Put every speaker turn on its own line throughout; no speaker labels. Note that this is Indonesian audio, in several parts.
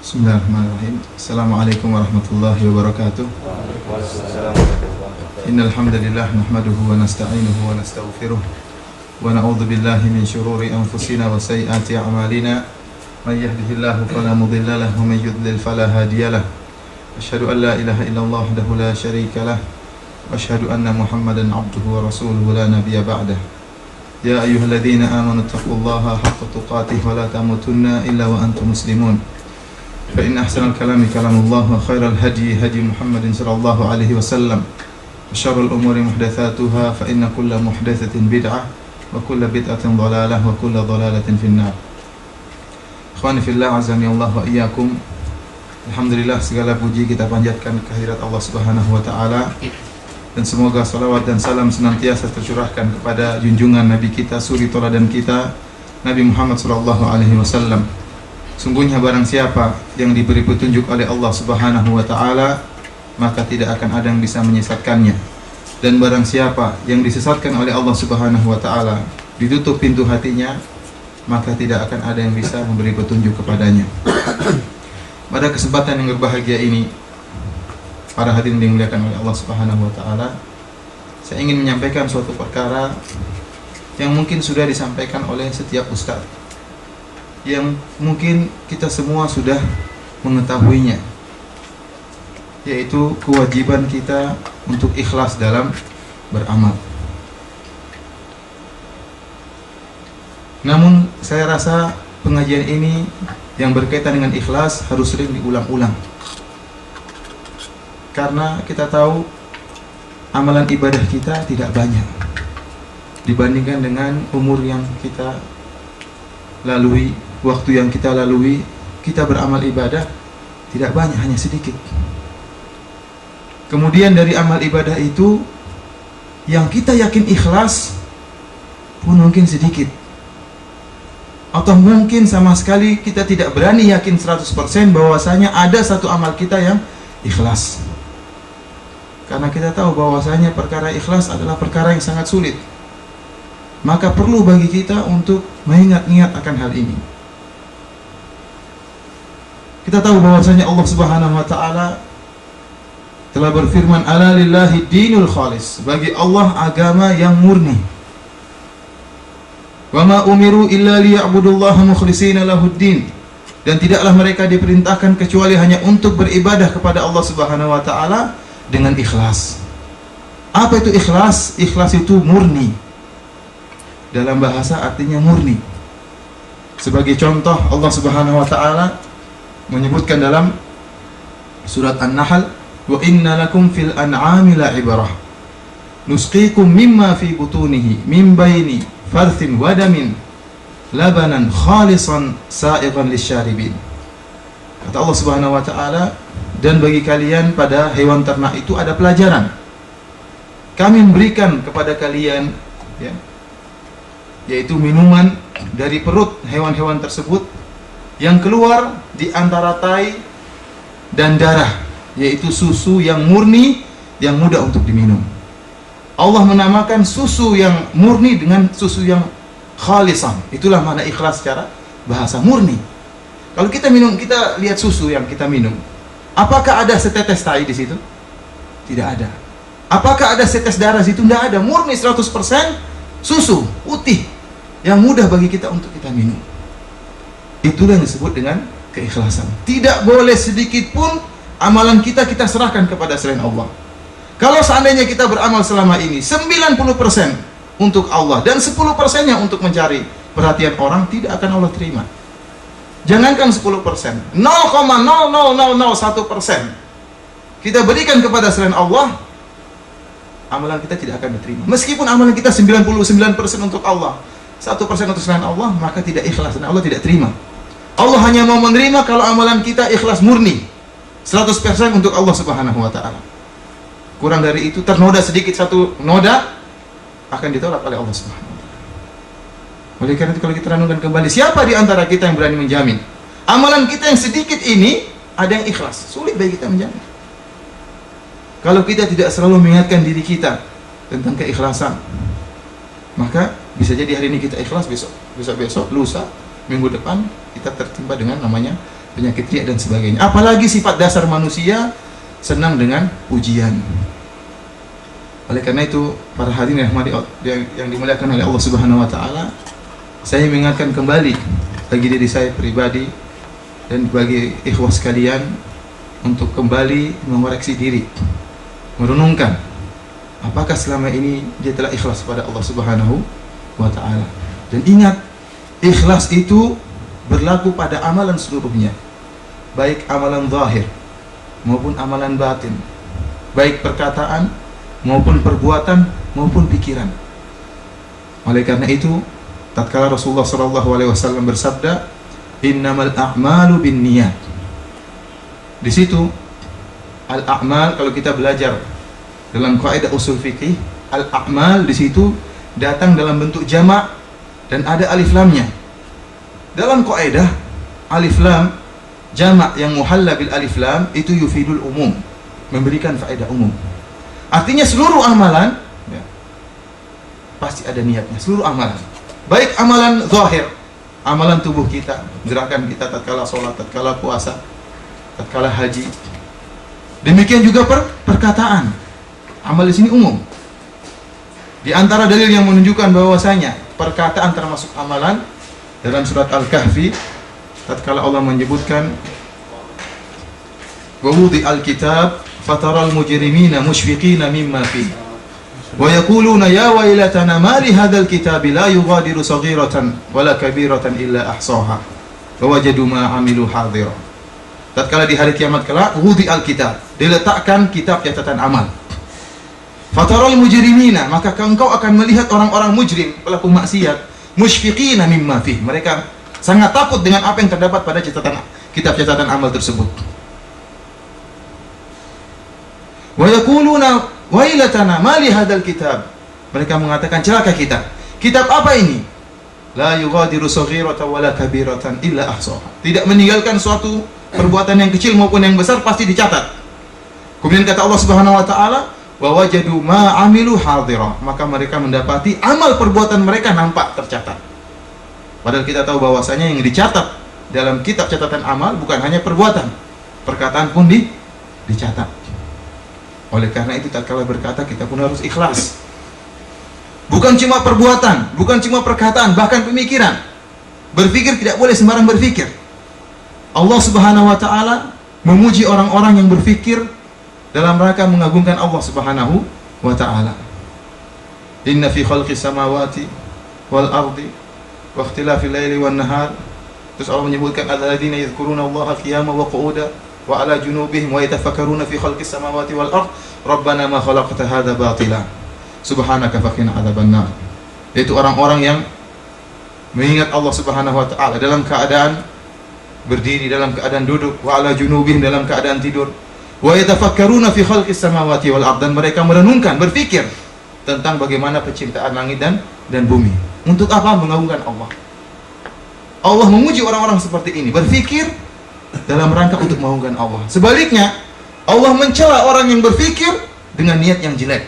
Bismillahirrahmanirrahim. Assalamualaikum warahmatullahi wabarakatuh. Innal hamdalillah nahmaduhu wa nasta'inuhu wa nastaghfiruh wa na'udzu billahi min shururi anfusina wa sayyiati a'malina. May yahdihillahu fala mudilla lahu wa may yudlil fala hadiya lahu. Asyhadu an la ilaha illallah wahdahu la syarika lah wa asyhadu anna Muhammadan 'abduhu wa rasuluhu la nabiyya ba'dah. Ya ayyuhalladzina amanu taqullaha haqqa tuqatih wa la tamutunna illa wa antum muslimun. Fa inna ahsanal kalami kalamullah wa khairal hadi hadi Muhammadin sallallahu alaihi wasallam. Wa syarrul umuri muhdatsatuha fa inna kulla muhdatsatin bid'ah wa kulla bid'atin dhalalah wa kulla dhalalatin finnar. Ikhwani fillah, azani Allah wa iyyakum. Alhamdulillah, segala puji kita panjatkan kehadirat Allah Subhanahu wa taala, dan semoga salawat dan salam senantiasa tercurahkan kepada junjungan Nabi kita, suri teladan kita, Nabi Muhammad sallallahu alaihi wasallam. Sungguhnya barang siapa yang diberi petunjuk oleh Allah Subhanahu wa taala, maka tidak akan ada yang bisa menyesatkannya. Dan barang siapa yang disesatkan oleh Allah Subhanahu wa taala, ditutup pintu hatinya, maka tidak akan ada yang bisa memberi petunjuk kepadanya. Pada kesempatan yang berbahagia ini, para hadirin dimuliakan oleh Allah Subhanahu wa taala, saya ingin menyampaikan suatu perkara yang mungkin sudah disampaikan oleh setiap ustaz, yang mungkin kita semua sudah mengetahuinya, yaitu kewajiban kita untuk ikhlas dalam beramal. Namun saya rasa pengajian ini yang berkaitan dengan ikhlas harus sering diulang-ulang, karena kita tahu amalan ibadah kita tidak banyak dibandingkan dengan umur yang kita lalui, waktu yang kita lalui. Kita beramal ibadah tidak banyak, hanya sedikit. Kemudian dari amal ibadah itu, yang kita yakin ikhlas pun mungkin sedikit, atau mungkin sama sekali kita tidak berani yakin 100% bahwasanya ada satu amal kita yang ikhlas. Karena kita tahu bahwasanya perkara ikhlas adalah perkara yang sangat sulit. Maka perlu bagi kita untuk mengingat-ingat akan hal ini. Kita tahu bahwasanya Allah Subhanahu wa taala telah berfirman, "Ala lillahi dinul khalis." Bagi Allah agama yang murni. "Wa ma umiru illa liya'budullaha mukhlishina lahuddin." Dan tidaklah mereka diperintahkan kecuali hanya untuk beribadah kepada Allah Subhanahu wa taala dengan ikhlas. Apa itu ikhlas? Ikhlas itu murni. Dalam bahasa artinya murni. Sebagai contoh, Allah Subhanahu wa taala menyebutkan dalam surat An-Nahl, "Wa inna lakum fil an'ami la'ibrah. Nusqikum mimma fi butunihi min baini farthin wa damin labanan khalisan sa'igan lisyaribin." Kata Allah Subhanahu wa taala, dan bagi kalian pada hewan ternak itu ada pelajaran. Kami memberikan kepada kalian, yaitu minuman dari perut hewan-hewan tersebut yang keluar di antara tai dan darah, yaitu susu yang murni yang mudah untuk diminum. Allah menamakan susu yang murni dengan susu yang khalisan. Itulah makna ikhlas secara bahasa, murni. Kalau kita minum, kita lihat susu yang kita minum, apakah ada setetes tai di situ? Tidak ada. Apakah ada setetes darah di situ? Tidak ada. Murni 100% susu putih yang mudah bagi kita untuk kita minum. Itulah yang disebut dengan keikhlasan. Tidak boleh sedikit pun amalan kita serahkan kepada selain Allah. Kalau seandainya kita beramal selama ini 90% untuk Allah dan 10%-nya untuk mencari perhatian orang, tidak akan Allah terima. Jangankan 10%, 0,00001% kita berikan kepada selain Allah, amalan kita tidak akan diterima. Meskipun amalan kita 99% untuk Allah, 1% untuk selain Allah, maka tidak ikhlas dan Allah tidak terima. Allah hanya mau menerima kalau amalan kita ikhlas murni 100% untuk Allah Subhanahu wa taala. Kurang dari itu, ternoda sedikit satu noda, akan ditolak oleh Allah Subhanahu wa taala. Oleh karena itu, kalau kita renungkan kembali, siapa di antara kita yang berani menjamin amalan kita yang sedikit ini ada yang ikhlas? Sulit bagi kita menjamin. Kalau kita tidak selalu mengingatkan diri kita tentang keikhlasan, maka bisa jadi hari ini kita ikhlas, besok lusa, minggu depan kita tertimpa dengan namanya penyakit riya dan sebagainya. Apalagi sifat dasar manusia senang dengan pujian. Oleh karena itu, para hadirin yang dimuliakan oleh Allah Subhanahu wa taala, saya mengingatkan kembali bagi diri saya pribadi dan bagi ikhwah sekalian untuk kembali mengoreksi diri, merenungkan apakah selama ini dia telah ikhlas pada Allah Subhanahu wa taala. Dan ingat, ikhlas itu berlaku pada amalan seluruhnya, baik amalan zahir maupun amalan batin, baik perkataan maupun perbuatan maupun pikiran. Oleh karena itu, tatkala Rasulullah SAW bersabda, innamal a'malu binniyat. Di situ al-a'mal, kalau kita belajar dalam kaidah usul fikih, al-a'mal di situ datang dalam bentuk jamak dan ada alif lamnya. Dalam kaidah alif lam jamak yang muhalla bil alif lam itu yufidul umum, memberikan faedah umum. Artinya seluruh amalan ya, pasti ada niatnya, seluruh amalan. Baik amalan zahir, amalan tubuh kita, gerakan kita tatkala sholat, tatkala puasa, tatkala haji. Demikian juga perkataan. Amal di sini umum. Di antara dalil yang menunjukkan bahwasanya perkataan termasuk amalan, dalam surat Al-Kahfi tatkala Allah menyebutkan wa wudi'al kitab fataral mujrimina mushfiqina mimma fihi wa yaquluna ya wailatana ma li hadzal kitabi la yughadiru saghiratan wala kabiratan illa ahsaha wa wajadu ma 'amilu hadira. Tatkala di hari kiamat kelak, wudi'al kitab, diletakkan kitab catatan amal. Fataral mujrimina, maka engkau akan melihat orang-orang mujrim, pelaku maksiat, mushfiqina mimma fihi, mereka sangat takut dengan apa yang terdapat pada kitab catatan amal tersebut. Wa yaquluna wailatana ma li hadzal kitab, mereka mengatakan celaka kita. Kitab apa ini? La yughadiru saghiratan wala kabiratan illa ahsaha, tidak meninggalkan suatu perbuatan yang kecil maupun yang besar pasti dicatat. Kemudian kata Allah Subhanahu wa taala, wa wajadu ma 'amilu hadira, maka mereka mendapati amal perbuatan mereka nampak tercatat. Padahal kita tahu bahwasanya yang dicatat dalam kitab catatan amal bukan hanya perbuatan, perkataan pun dicatat. Oleh karena itu tatkala berkata kita pun harus ikhlas. Bukan cuma perbuatan, bukan cuma perkataan, bahkan pemikiran. Berpikir tidak boleh sembarang berpikir. Allah Subhanahu wa taala memuji orang-orang yang berpikir dalam rangka mengagungkan Allah Subhanahu wa taala. Inna fi khalqis samawati wal ardi wa ikhtilafil laili wan nahar. Terus Allah menyebutkan alladzina yadhkuruna Allaha qiyaman wa qu'udan wa ala junubihim wa yatafakkaruna fi khalqis samawati wal ard rabbana ma khalaqta hadza batila subhanaka faqina adzabannar. Itu orang-orang yang mengingat Allah Subhanahu wa taala dalam keadaan berdiri, dalam keadaan duduk, wa ala junubihim, dalam keadaan tidur, wa yatafakkaruna fi khalqis samawati wal ard, dan mereka merenungkan, berpikir tentang bagaimana penciptaan langit dan bumi. Untuk apa? Mengagungkan Allah. Allah memuji orang-orang seperti ini, berpikir dalam rangka untuk mengagungkan Allah. Sebaliknya, Allah mencela orang yang berpikir dengan niat yang jelek.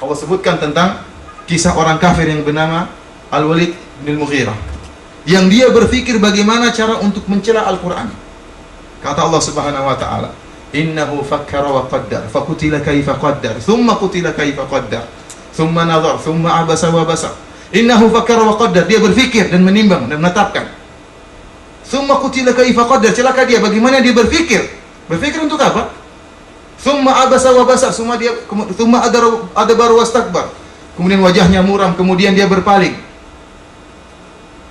Allah sebutkan tentang kisah orang kafir yang bernama Al-Walid bin Mughirah, yang dia berpikir bagaimana cara untuk mencela Al-Quran. Kata Allah Subhanahu wa taala, innahu fakkara wa qaddar fakutila kaifa qaddar thumma kutila kaifa qaddar thumma nadhar thumma abasa wa basar. Innahu fakkara wa qaddar, dia berpikir dan menimbang dan menetapkan. Thumma kutila kaifa qaddar, celaka dia, bagaimana dia berpikir. Berpikir untuk apa? Thumma abasa wa basar, thumma adbar wastakbar. Kemudian wajahnya muram, kemudian dia berpaling.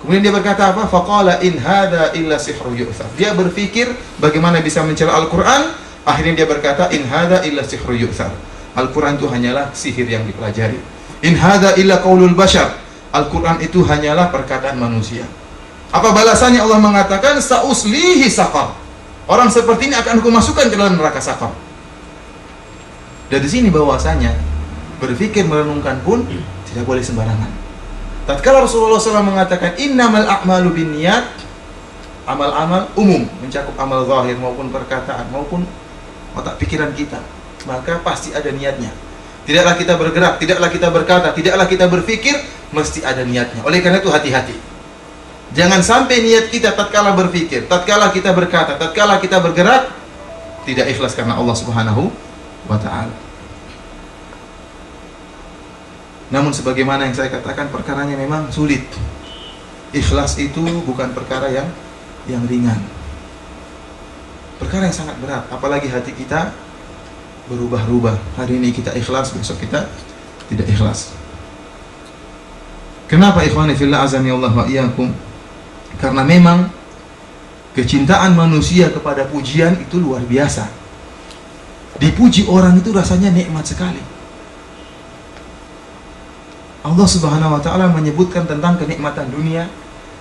Kemudian dia berkata apa? Faqala in hadza illa sihrun yu'thar. Dia berpikir bagaimana bisa mencela Al-Qur'an, akhirnya dia berkata in hadza illa sihrun yu'thar. Al-Qur'an itu hanyalah sihir yang dipelajari. In hadza illa qaulul bashar. Al-Qur'an itu hanyalah perkataan manusia. Apa balasannya? Allah mengatakan sauslihi saqar. Orang seperti ini akan aku masukkan ke dalam neraka saqar. Dari sini bahwasanya berpikir merenungkan pun tidak boleh sembarangan. Tatkala Rasulullah SAW mengatakan innamal a'malu binniyat, amal-amal umum, mencakup amal zahir maupun perkataan maupun otak pikiran kita, maka pasti ada niatnya. Tidaklah kita bergerak, tidaklah kita berkata, tidaklah kita berpikir, mesti ada niatnya. Oleh karena itu hati-hati. Jangan sampai niat kita tatkala berpikir, tatkala kita berkata, tatkala kita bergerak tidak ikhlas karena Allah Subhanahu wa taala. Namun sebagaimana yang saya katakan, perkaranya memang sulit. Ikhlas itu bukan perkara yang ringan. Perkara yang sangat berat, apalagi hati kita berubah-ubah. Hari ini kita ikhlas, besok kita tidak ikhlas. Kenapa ikhwani fillah azani Allah wa iyyakum? Karena memang kecintaan manusia kepada pujian itu luar biasa. Dipuji orang itu rasanya nikmat sekali. Allah Subhanahu wa taala menyebutkan tentang kenikmatan dunia.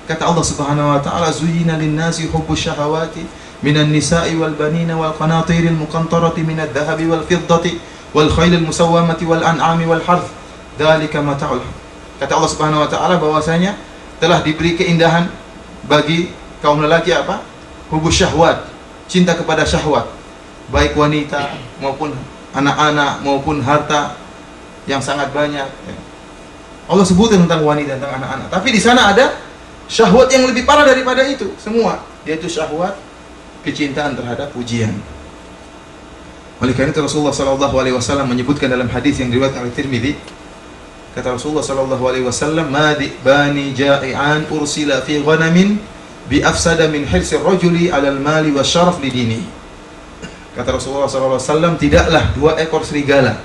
Kata Allah Subhanahu wa taala, "Zuyyina lin-nasi hubbus syahawati minan nisa'i wal banina wal qanatiril muqantarati minadh dhahabi wal fiddati wal khailil musawwamati wal an'ami wal harth. Dzalika mata'ul." Kata Allah Subhanahu wa taala bahwasanya telah diberi keindahan bagi kaum lelaki apa? Hubbus syahwat, cinta kepada syahwat, baik wanita maupun anak-anak maupun harta yang sangat banyak. Allah sebutkan tentang wanita, tentang anak-anak. Tapi di sana ada syahwat yang lebih parah daripada itu semua, yaitu syahwat kecintaan terhadap pujian. Oleh karena itu Rasulullah sallallahu alaihi wasallam menyebutkan dalam hadis yang diriwayatkan oleh Tirmidzi, kata Rasulullah sallallahu alaihi wasallam, "Ma bani ja'ian ursila fi ghanamin bi afsada min hirsi ar-rajuli 'ala al-mali wa syaraf li dini." Kata Rasulullah sallallahu alaihi wasallam, tidaklah 2 ekor serigala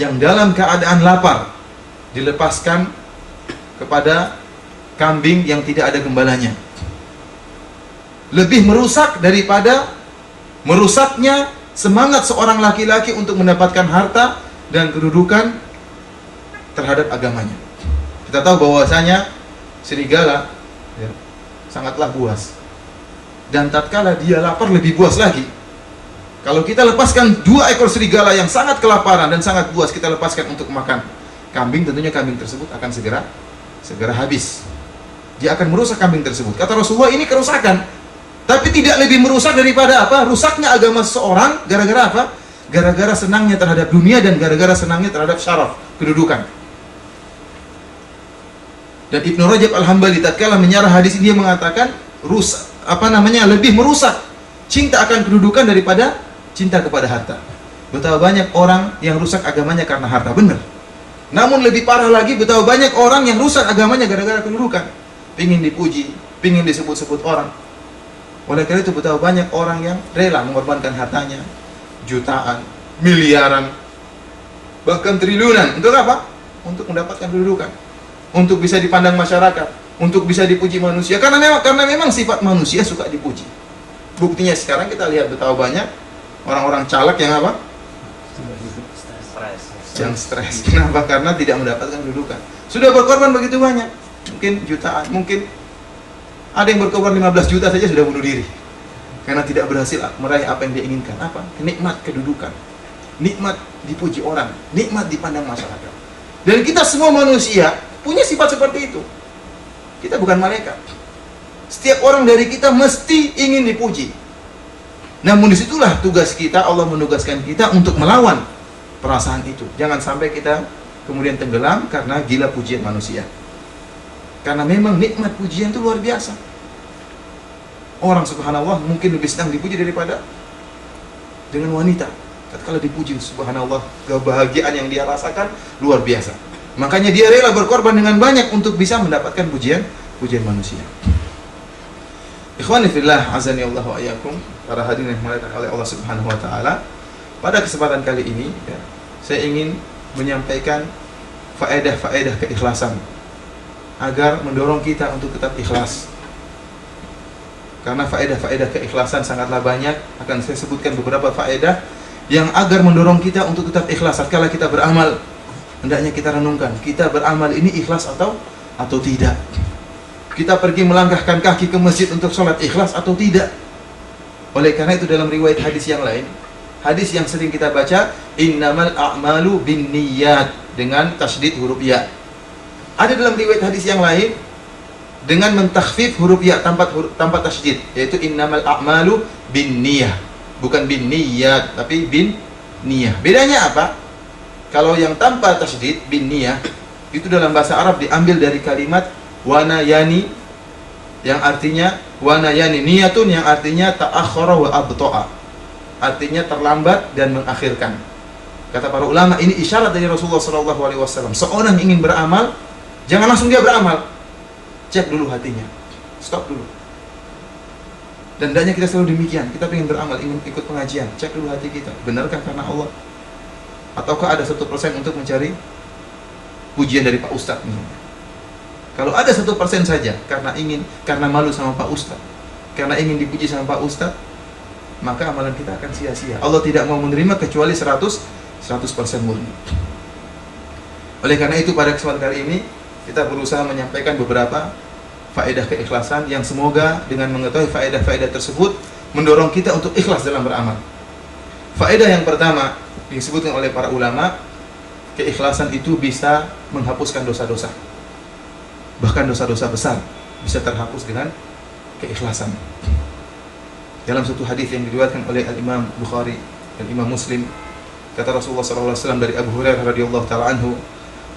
yang dalam keadaan lapar dilepaskan kepada kambing yang tidak ada gembalanya, lebih merusak daripada merusaknya semangat seorang laki-laki untuk mendapatkan harta dan kedudukan terhadap agamanya. Kita tahu bahwasanya serigala sangatlah buas, dan tatkala dia lapar lebih buas lagi. Kalau kita lepaskan 2 ekor serigala yang sangat kelaparan dan sangat buas, kita lepaskan untuk makan kambing, tentunya kambing tersebut akan segera habis. Dia akan merusak kambing tersebut. Kata Rasulullah, ini kerusakan, tapi tidak lebih merusak daripada apa? Rusaknya agama seseorang gara-gara apa? Gara-gara senangnya terhadap dunia dan gara-gara senangnya terhadap syaraf, kedudukan. Dan Ibnu Rajab Al-Hambali tatkala menyarah hadis ini, dia mengatakan lebih merusak cinta akan kedudukan daripada cinta kepada harta. Betapa banyak orang yang rusak agamanya karena harta, benar. Namun lebih parah lagi, betapa banyak orang yang rusak agamanya gara-gara kedudukan. Pingin dipuji, pingin disebut-sebut orang. Oleh karena itu betapa banyak orang yang rela mengorbankan hartanya, jutaan, miliaran, bahkan triliunan. Untuk apa? Untuk mendapatkan kedudukan, untuk bisa dipandang masyarakat, untuk bisa dipuji manusia. Karena memang sifat manusia suka dipuji. Buktinya sekarang kita lihat betapa banyak orang-orang caleg yang apa? Yang stres. Kenapa? Karena tidak mendapatkan kedudukan. Sudah berkorban begitu banyak, mungkin jutaan, mungkin ada yang berkorban 15 juta saja sudah bunuh diri karena tidak berhasil meraih apa yang dia inginkan. Apa? Nikmat kedudukan, nikmat dipuji orang, nikmat dipandang masyarakat. Dan kita semua manusia punya sifat seperti itu. Kita bukan malaikat. Setiap orang dari kita mesti ingin dipuji. Namun disitulah tugas kita, Allah menugaskan kita untuk melawan perasaan itu. Jangan sampai kita kemudian tenggelam karena gila pujian manusia. Karena memang nikmat pujian itu luar biasa. Orang subhanallah mungkin lebih senang dipuji daripada dengan wanita. Tatkala dipuji, subhanallah, kebahagiaan yang dia rasakan luar biasa. Makanya dia rela berkorban dengan banyak untuk bisa mendapatkan pujian manusia. Ikhwani fillah azani Allah wa iyyakum, para hadirin yang dimuliakan oleh Allah Subhanahu wa taala. Pada kesempatan kali ini saya ingin menyampaikan faedah-faedah keikhlasan agar mendorong kita untuk tetap ikhlas. Karena faedah-faedah keikhlasan sangatlah banyak, akan saya sebutkan beberapa faedah yang agar mendorong kita untuk tetap ikhlas tatkala kita beramal. Hendaknya kita renungkan, kita beramal ini ikhlas atau tidak. Kita pergi melangkahkan kaki ke masjid untuk sholat, ikhlas atau tidak. Oleh karena itu dalam riwayat hadis yang lain, hadis yang sering kita baca, innamal a'malu binniyat, dengan tasydid huruf ya. Ada dalam riwayat hadis yang lain dengan mentakhfif huruf ya tanpa tasydid, yaitu innamal a'malu binniyah, bukan binniyat tapi binniyah. Bedanya apa? Kalau yang tanpa tasydid binniyah itu dalam bahasa Arab diambil dari kalimat wana yani yang artinya wanayani, niyatun yang artinya ta'akhkhara wa abta'a, artinya terlambat dan mengakhirkan. Kata para ulama, ini isyarat dari Rasulullah SAW. Seorang ingin beramal, jangan langsung dia beramal, cek dulu hatinya, stop dulu. Dan hendaknya kita selalu demikian. Kita ingin beramal, ingin ikut pengajian, cek dulu hati kita, benarkah karena Allah, ataukah ada 1% untuk mencari pujian dari Pak Ustadz misalnya. Kalau ada 1% saja karena malu sama Pak Ustadz, karena ingin dipuji sama Pak Ustadz, maka amalan kita akan sia-sia. Allah tidak mau menerima kecuali 100% murni. Oleh karena itu pada kesempatan kali ini kita berusaha menyampaikan beberapa faedah keikhlasan yang semoga dengan mengetahui faedah-faedah tersebut mendorong kita untuk ikhlas dalam beramal. Faedah yang pertama disebutkan oleh para ulama, keikhlasan itu bisa menghapuskan dosa-dosa. Bahkan dosa-dosa besar bisa terhapus dengan keikhlasan. Dalam satu hadis yang diriwayatkan oleh Al-Imam Bukhari dan Imam Muslim, kata Rasulullah SAW dari Abu Hurairah radhiyallahu taala anhu,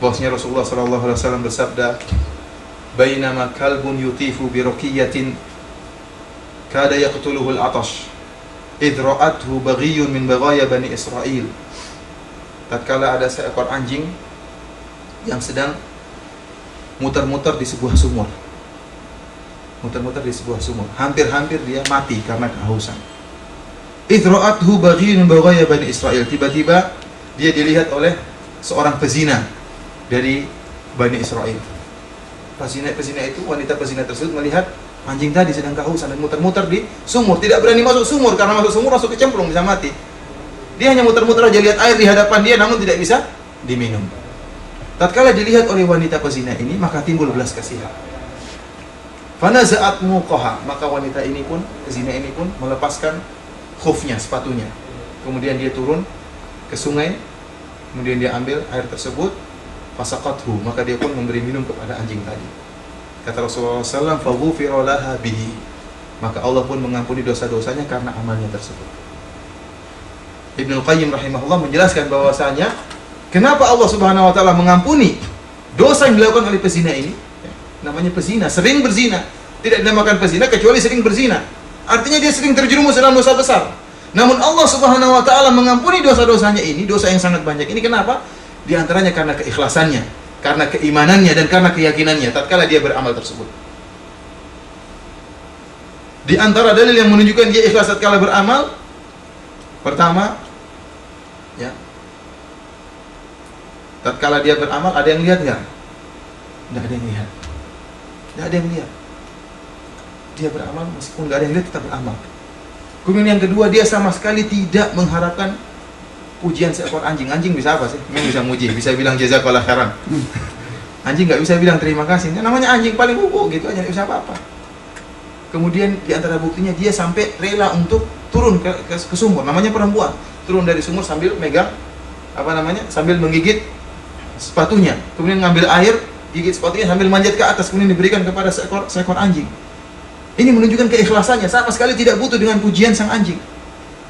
bahwasanya Rasulullah SAW bersabda, "Bainama kalbun yutifu bi raqiyatin kada yaqtuluhu al-'atash, idh ra'athu baghiyyun min baghaya Bani Israil." Tatkala ada seekor anjing yang sedang muter-muter di sebuah sumur. Hampir-hampir dia mati karena kehausan. Idra'athu baghiyyun min baghaya Bani Israil. Tiba-tiba dia dilihat oleh seorang pezina dari Bani Israil. Pezina itu, wanita pezina tersebut melihat anjing tadi sedang kehausan dan muter-muter di sumur. Tidak berani masuk sumur karena masuk sumur langsung kecemplung, bisa mati. Dia hanya muter-muter aja lihat air di hadapan dia, namun tidak bisa diminum. Tatkala dilihat oleh wanita pezina ini, maka timbul belas kasihan. Fanaza'at muqaha, maka wanita ini pun, pezina ini pun melepaskan khufnya, sepatunya. Kemudian dia turun ke sungai, kemudian dia ambil air tersebut, fasaqathu, maka dia pun memberi minum kepada anjing tadi. Kata Rasulullah SAW, faghufira laha bihi, maka Allah pun mengampuni dosa-dosanya karena amalnya tersebut. Ibnu Qayyim rahimahullah menjelaskan bahwasanya kenapa Allah Subhanahu wa taala mengampuni dosa yang dilakukan oleh pezina ini? Namanya pezina, sering berzina. Tidak dinamakan pezina kecuali sering berzina. Artinya dia sering terjerumus dalam dosa besar. Namun Allah Subhanahu wa taala mengampuni dosa-dosanya ini, dosa yang sangat banyak ini. Kenapa? Di antaranya karena keikhlasannya, karena keimanannya dan karena keyakinannya tatkala dia beramal tersebut. Di antara dalil yang menunjukkan dia ikhlas tatkala beramal, pertama, ya, tatkala dia beramal ada yang lihat nggak? Tidak ada yang lihat. Tidak ada yang lihat. Dia beramal meskipun nggak ada yang lihat tetap beramal. Kemudian yang kedua, dia sama sekali tidak mengharapkan pujian seekor anjing. Anjing bisa apa sih? Memang bisa muji, bisa bilang jazakallah khairan. Anjing nggak bisa bilang terima kasih. Namanya anjing paling gitu aja, nggak bisa apa-apa. Kemudian di antara buktinya dia sampai rela untuk turun ke sumur. Namanya perempuan, turun dari sumur sambil megang sambil menggigit sepatunya. Kemudian ngambil air, gigit sepatunya sambil manjat ke atas, kemudian diberikan kepada seekor anjing. Ini menunjukkan keikhlasannya, sama sekali tidak butuh dengan pujian sang anjing.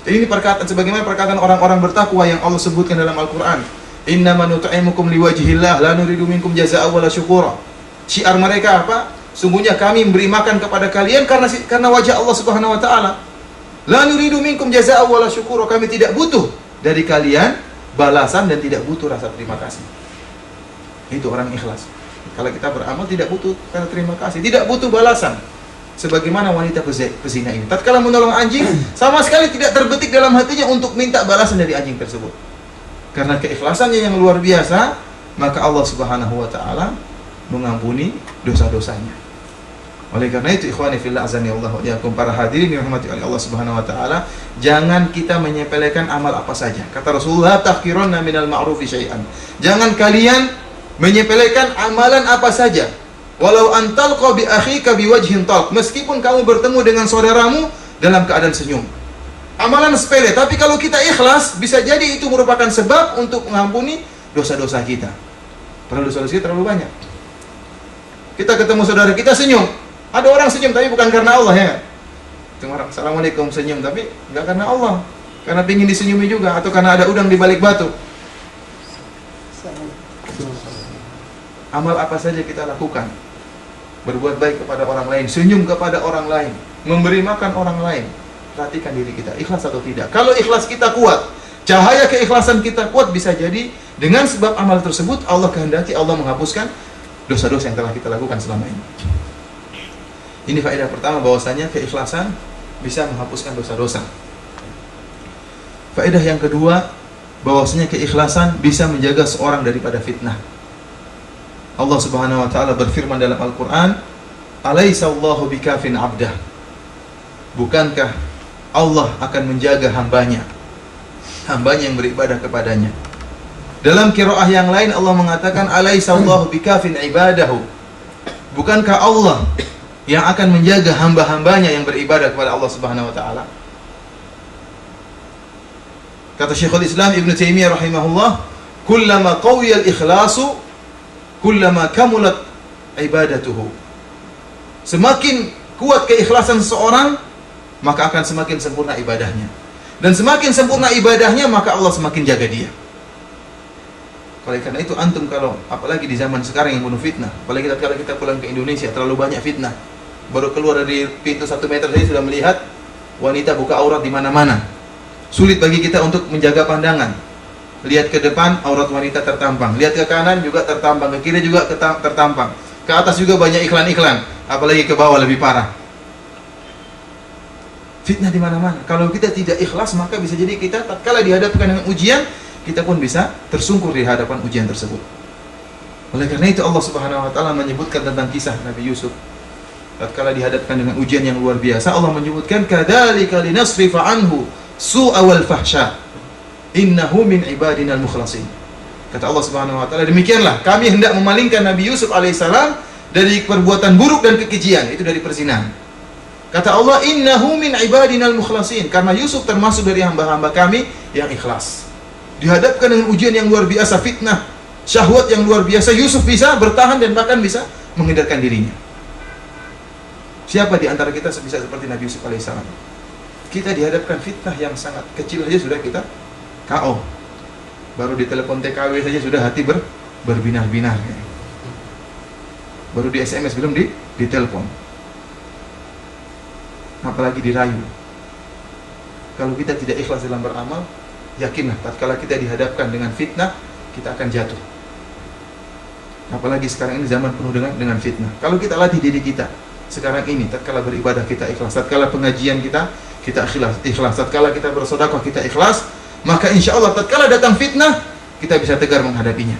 Jadi ini perkataan sebagaimana perkataan orang-orang bertakwa yang Allah sebutkan dalam Al-Qur'an. Innama nut'imukum liwajhillah la nuridu minkum jazaa'a wala syukura. Syiar mereka apa? Sungguhnya kami memberi makan kepada kalian karena wajah Allah Subhanahu wa taala. La nuridu minkum jazaa'a wala syukura. Kami tidak butuh dari kalian balasan dan tidak butuh rasa terima kasih. Itu orang ikhlas. Kalau kita beramal tidak butuh rasa terima kasih, tidak butuh balasan. Sebagaimana wanita pezina ini, tatkala menolong anjing, sama sekali tidak terbetik dalam hatinya untuk minta balasan dari anjing tersebut. Karena keikhlasannya yang luar biasa, maka Allah Subhanahu wa taala mengampuni dosa-dosanya. Oleh karena itu, ikhwani fillah azani Allah wa iyyakum, para hadirin dirahmati oleh Allah Subhanahu wa taala, jangan kita menyepelekan amal apa saja. Kata Rasulullah, tahqiranna minal ma'rufi syai'an. Jangan kalian menyepelekan amalan apa saja. Walau antalqa bi akhika biwajhin talq, meskipun kamu bertemu dengan saudaramu dalam keadaan senyum. Amalan sepele, tapi kalau kita ikhlas, bisa jadi itu merupakan sebab untuk mengampuni dosa-dosa kita. Padahal dosa-dosa kita terlalu banyak. Kita ketemu saudara kita senyum. Ada orang senyum tapi bukan karena Allah, ya. Ketemu orang, assalamualaikum, senyum tapi enggak karena Allah, karena ingin disenyumi juga, atau karena ada udang di balik batu. Amal apa saja kita lakukan, berbuat baik kepada orang lain, senyum kepada orang lain, memberi makan orang lain. Perhatikan diri kita, ikhlas atau tidak. Kalau ikhlas kita kuat, cahaya keikhlasan kita kuat, bisa jadi dengan sebab amal tersebut Allah kehendaki Allah menghapuskan dosa-dosa yang telah kita lakukan selama ini. Ini faedah pertama, bahwasanya keikhlasan bisa menghapuskan dosa-dosa. Faedah yang kedua, bahwasanya keikhlasan bisa menjaga seorang daripada fitnah. Allah Subhanahu wa taala berfirman dalam Al-Qur'an, "Alaisallahu bikafin 'abdah." Bukankah Allah akan menjaga hambanya yang beribadah kepadanya. Dalam qiraah yang lain Allah mengatakan, "Alaisallahu bikafin 'ibadahu." Bukankah Allah yang akan menjaga hamba-hambanya yang beribadah kepada Allah Subhanahu wa taala? Kata Syekhul Islam Ibnu Taimiyah rahimahullah, "Kullama qawiyal ikhlasu, kullama kamulat ibadatuhu." Semakin kuat keikhlasan seseorang, maka akan semakin sempurna ibadahnya. Dan semakin sempurna ibadahnya, maka Allah semakin jaga dia. Oleh karena itu antum kalau apalagi di zaman sekarang yang penuh fitnah, apalagi kalau kita pulang ke Indonesia terlalu banyak fitnah. Baru keluar dari pintu 1 meter saja sudah melihat wanita buka aurat di mana-mana. Sulit bagi kita untuk menjaga pandangan. Lihat ke depan, aurat wanita tertampang. Lihat ke kanan juga tertampang, ke kiri juga tertampang. Ke atas juga banyak iklan-iklan, apalagi ke bawah lebih parah. Fitnah di mana-mana. Kalau kita tidak ikhlas, maka bisa jadi kita tatkala dihadapkan dengan ujian, kita pun bisa tersungkur di hadapan ujian tersebut. Oleh karena itu Allah Subhanahu wa taala menyebutkan tentang kisah Nabi Yusuf. Tatkala dihadapkan dengan ujian yang luar biasa, Allah menyebutkan, "Kadzalika linasrifa anhu su'a wal fahsya. Innahu min ibadinal mukhlasin." Kata Allah Subhanahu wa taala, demikianlah kami hendak memalingkan Nabi Yusuf alaihissalam dari perbuatan buruk dan kekejian, itu dari perzinahan. Kata Allah, "Innahu min ibadinal mukhlasin." Karena Yusuf termasuk dari hamba-hamba kami yang ikhlas. Dihadapkan dengan ujian yang luar biasa, fitnah, syahwat yang luar biasa, Yusuf bisa bertahan dan bahkan bisa menghindarkan dirinya. Siapa di antara kita bisa seperti Nabi Yusuf alaihissalam? Kita dihadapkan fitnah yang sangat kecil saja sudah kita KO. Baru ditelepon TKW saja sudah hati berbinar-binar. Baru di SMS belum ditelepon. Apalagi dirayu. Kalau kita tidak ikhlas dalam beramal, yakinlah tatkala kita dihadapkan dengan fitnah, kita akan jatuh. Apalagi sekarang ini zaman penuh dengan fitnah. Kalau kita latih diri kita sekarang ini, tatkala beribadah kita ikhlas, tatkala pengajian kita ikhlas, tatkala kita bersedekah kita ikhlas, maka insya Allah tatkala datang fitnah, kita bisa tegar menghadapinya.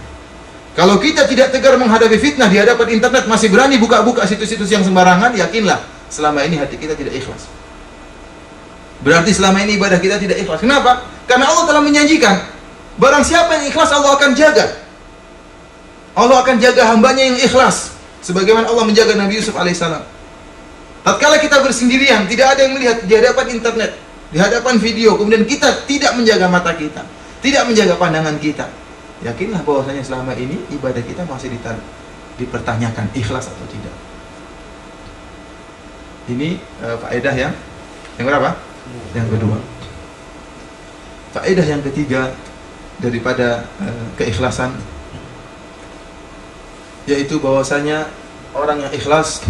Kalau kita tidak tegar menghadapi fitnah di hadapan internet, masih berani buka-buka situs-situs yang sembarangan, yakinlah selama ini hati kita tidak ikhlas. Berarti selama ini ibadah kita tidak ikhlas. Kenapa? Karena Allah telah menjanjikan, barang siapa yang ikhlas Allah akan jaga. Allah akan jaga hambanya yang ikhlas, sebagaimana Allah menjaga Nabi Yusuf alaihissalam. Tatkala kita bersendirian, tidak ada yang melihat, di hadapan internet, di hadapan video, kemudian kita tidak menjaga mata kita, tidak menjaga pandangan kita, yakinlah bahwasanya selama ini ibadah kita masih dipertanyakan ikhlas atau tidak. Ini faedah yang berapa? Yang kedua. Faedah yang ketiga daripada keikhlasan, yaitu bahwasanya orang yang ikhlas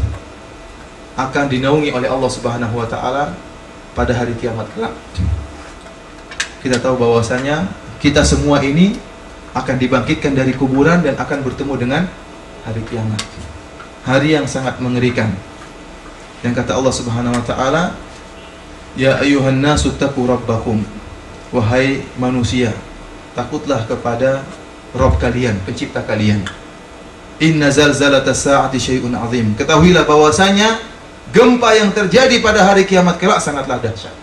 akan dinaungi oleh Allah Subhanahu wa taala pada hari kiamat kelak. Kita tahu bahwasanya kita semua ini akan dibangkitkan dari kuburan dan akan bertemu dengan hari kiamat. Hari yang sangat mengerikan. Dan kata Allah Subhanahu wa taala, "Ya ayyuhan nasu taqu rabbakum." Wahai manusia, takutlah kepada Rabb kalian, pencipta kalian. Inna zalzalatas saati syai'un azim. Ketahuilah bahwasanya gempa yang terjadi pada hari kiamat kelak sangatlah dahsyat.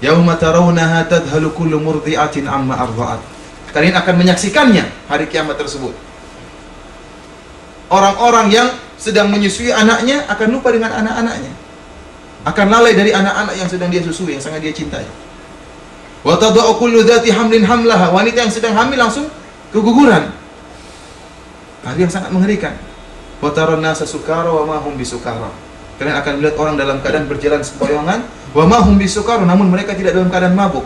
Yauma tarawunaha tadhalu kullu murdi'atin amma arda'at. Kalian akan menyaksikannya hari kiamat tersebut. Orang-orang yang sedang menyusui anaknya akan lupa dengan anak-anaknya. Akan lalai dari anak-anak yang sedang dia susui, yang sangat dia cintai. Wa tada'u kullu dzati hamlin hamlaha. Wanita yang sedang hamil langsung keguguran. Hari yang sangat mengerikan. Wa taran nasa sukara wa ma hum bisukara. Kalian akan melihat orang dalam keadaan berjalan sempoyongan, wa ma hum bisukara, namun mereka tidak dalam keadaan mabuk.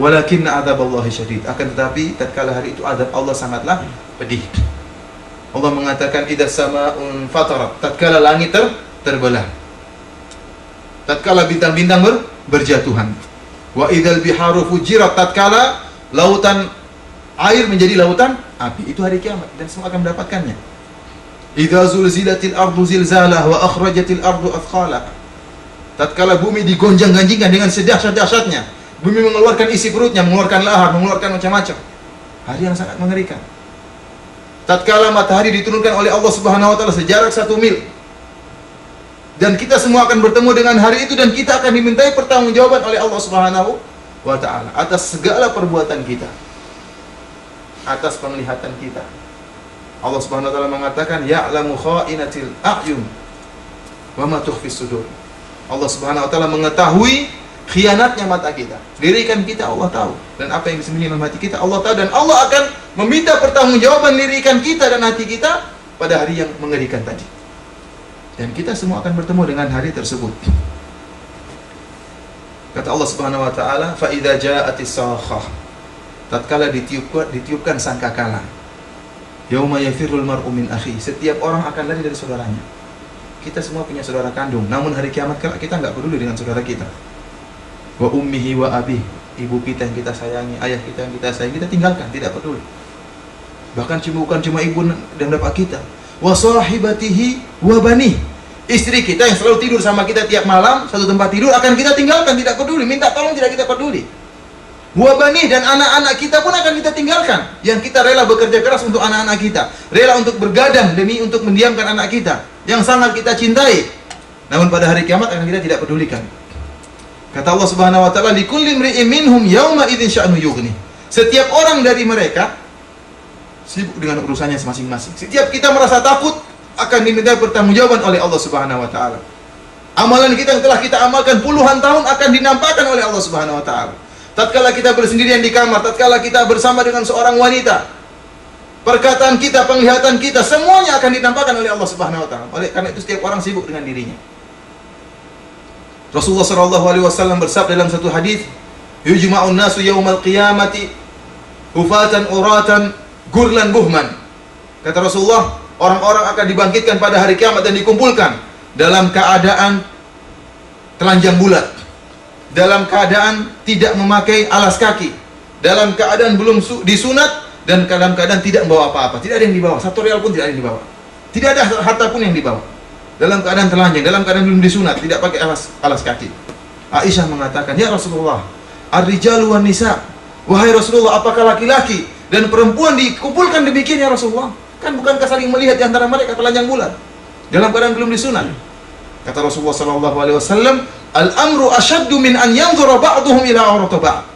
Walakinna adzaballahi syadid. Akan tetapi tatkala hari itu azab Allah sangatlah pedih. Allah mengatakan idza sama'un fatarat, tatkala langit terbelah, tatkala bintang-bintang berjatuhan. Wa idzal biharu fujirat, tatkala lautan air menjadi lautan api. Itu hari kiamat dan semua akan mendapatkannya. Idza zulzilatil ardu zilzalaha wa akhrajatil ardu athqalaha, tatkala bumi digonjang-ganjingkan dengan sedahsyat-dahsyatnya, bumi mengeluarkan isi perutnya, mengeluarkan lahar, mengeluarkan macam-macam. Hari yang sangat mengerikan. Tatkala matahari diturunkan oleh Allah Subhanahu wa taala sejarak 1 mil, dan kita semua akan bertemu dengan hari itu, dan kita akan dimintai pertanggungjawaban oleh Allah Subhanahu wa taala atas segala perbuatan kita, atas penglihatan kita. Allah Subhanahu wa taala mengatakan ya'lamu kha'inatil a'yun wa ma tukhfis sudur. Allah Subhanahu wa taala mengetahui khianatnya mata kita, lirikan kita Allah tahu, dan apa yang disembunyikan dalam hati kita Allah tahu, dan Allah akan meminta pertanggungjawaban lirikan kita dan hati kita pada hari yang mengerikan tadi. Dan kita semua akan bertemu dengan hari tersebut. Kata Allah Subhanahu wa taala, fa idza ja'atis sakhah, tatkala ditiupkan sangkakala, yauma yafirrul mar'u min akhi, setiap orang akan lari dari saudaranya. Kita semua punya saudara kandung, namun hari kiamat kita enggak peduli dengan saudara kita. Wa ummihi wa abih, ibu kita yang kita sayangi, ayah kita yang kita sayangi, kita tinggalkan, tidak peduli. Bahkan bukan cuma ibu dan bapak kita, wa sahibatihi wa bani, istri kita yang selalu tidur sama kita tiap malam satu tempat tidur akan kita tinggalkan, tidak peduli, minta tolong tidak kita peduli. Wa bani, dan anak-anak kita pun akan kita tinggalkan, yang kita rela bekerja keras untuk anak-anak kita, rela untuk bergadang demi untuk mendiamkan anak kita yang sangat kita cintai, namun pada hari kiamat akan kita tidak pedulikan. Kata Allah Subhanahu wa taala, likulli imri'in minhum yauma idzin sya'nu yughni, setiap orang dari mereka sibuk dengan urusannya masing-masing. Setiap kita merasa takut akan diminta pertanggungjawaban oleh Allah Subhanahu wa taala. Amalan kita yang telah kita amalkan puluhan tahun akan dinampakkan oleh Allah Subhanahu wa taala. Tatkala kita bersendirian di kamar, tatkala kita bersama dengan seorang wanita, perkataan kita, penglihatan kita, semuanya akan dinampakkan oleh Allah Subhanahu wa taala. Oleh karena itu setiap orang sibuk dengan dirinya. Rasulullah sallallahu alaihi wasallam bersabda dalam satu hadis, yujma'un nasu yaumal qiyamati hufatan uratan gurlan buhman. Kata Rasulullah, orang-orang akan dibangkitkan pada hari kiamat dan dikumpulkan dalam keadaan telanjang bulat, dalam keadaan tidak memakai alas kaki, dalam keadaan belum disunat, dan dalam keadaan tidak membawa apa-apa. Tidak ada yang dibawa, 1 rial pun tidak ada yang dibawa, tidak ada harta pun yang dibawa, dalam keadaan telanjang, dalam keadaan belum disunat, tidak pakai alas kaki. Aisyah mengatakan, ya Rasulullah, ar-rijalu wan nisa, wahai Rasulullah, apakah laki-laki dan perempuan dikumpulkan demikian ya Rasulullah? Kan bukankah saling melihat di antara mereka telanjang bulat dalam keadaan belum disunat? Kata Rasulullah sallallahu alaihi wasallam, al-amru asyaddu min an yanzura ba'duhum ila aurati ba'd.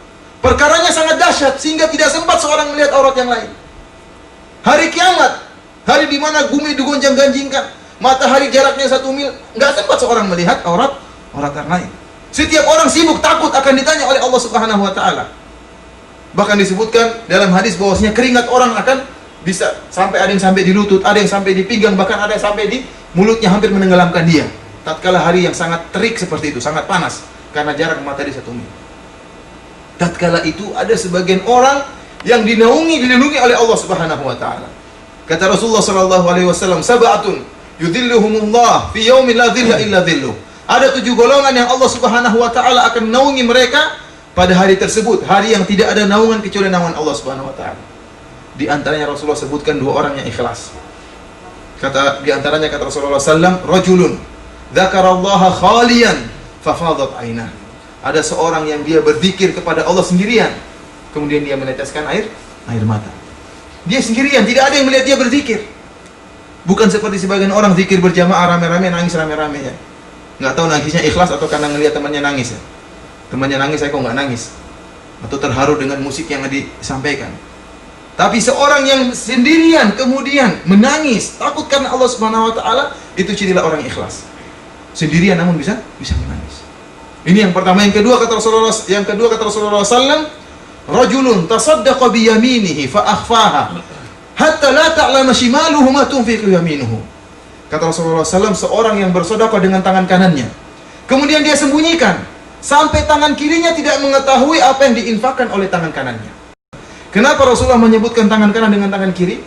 Perkaranya sangat dahsyat sehingga tidak sempat seorang melihat aurat yang lain. Hari kiamat, hari di mana bumi digonjang-ganjingkan, matahari jaraknya 1 mil, enggak sempat seorang melihat aurat yang lain. Setiap orang sibuk takut akan ditanya oleh Allah Subhanahu wa taala. Bahkan disebutkan dalam hadis bahwasanya keringat orang akan bisa sampai, ada yang sampai di lutut, ada yang sampai di pinggang, bahkan ada yang sampai di mulutnya, hampir menenggelamkan dia. Tatkala hari yang sangat terik seperti itu, sangat panas karena jarak matahari 1 mil. Tatkala itu ada sebagian orang yang dilindungi oleh Allah Subhanahu wa taala. Kata Rasulullah sallallahu alaihi wasallam, sab'atun yudhilluhumullah fi yaumin la dhilla illa dhilluh. Ada 7 golongan yang Allah Subhanahu wa taala akan menaungi mereka pada hari tersebut, hari yang tidak ada naungan kecuali naungan Allah Subhanahu wa taala. Di antaranya Rasulullah sebutkan 2 orang yang ikhlas. Di antaranya kata Rasulullah sallam, rajulun dzakarallaha khaliyan fafadat ainah. Ada seorang yang dia berzikir kepada Allah sendirian, kemudian dia meneteskan air mata. Dia sendirian, tidak ada yang melihat dia berzikir. Bukan seperti sebagian orang zikir berjamaah rame-rame, nangis rame-rame ya. Nggak tahu nangisnya ikhlas atau karena ngelihat temannya nangis ya. Temannya nangis, saya kok nggak nangis, atau terharu dengan musik yang disampaikan. Tapi seorang yang sendirian kemudian menangis takut karena Allah Subhanahu wa taala, itu cirilah orang ikhlas. Sendirian namun bisa menangis. Ini yang pertama. Yang kedua kata Rasulullah sallam, rajulun tasaddaqa bi yaminihi fa akhfaha hatta la ta'lama shimaluhu ma tunfiqu yaminuhu. Kata Rasulullah sallam, seorang yang bersedekah dengan tangan kanannya, kemudian dia sembunyikan sampai tangan kirinya tidak mengetahui apa yang diinfakkan oleh tangan kanannya. Kenapa Rasulullah menyebutkan tangan kanan dengan tangan kiri?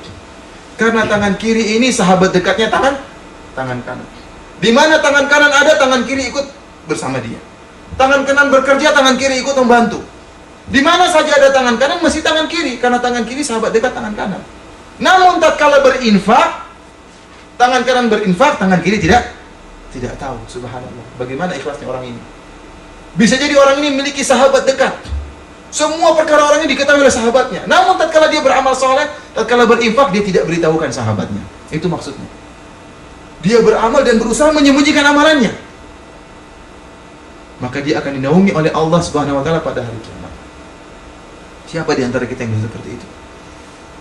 Karena tangan kiri ini sahabat dekatnya tangan kanan. Di mana tangan kanan ada, tangan kiri ikut bersama dia. Tangan kanan bekerja, tangan kiri ikut membantu. Di mana saja ada tangan kanan, mesti tangan kiri. Karena tangan kiri sahabat dekat tangan kanan. Namun tatkala berinfak, tangan kanan berinfak, tangan kiri tidak tahu. Subhanallah. Bagaimana ikhlasnya orang ini? Bisa jadi orang ini memiliki sahabat dekat. Semua perkara orang ini diketahui oleh sahabatnya. Namun tatkala dia beramal soleh, tatkala berinfak, dia tidak beritahukan sahabatnya. Itu maksudnya. Dia beramal dan berusaha menyembunyikan amalannya. Maka dia akan dinaungi oleh Allah Subhanahu wa taala pada hari kiamat. Siapa di antara kita yang bisa seperti itu?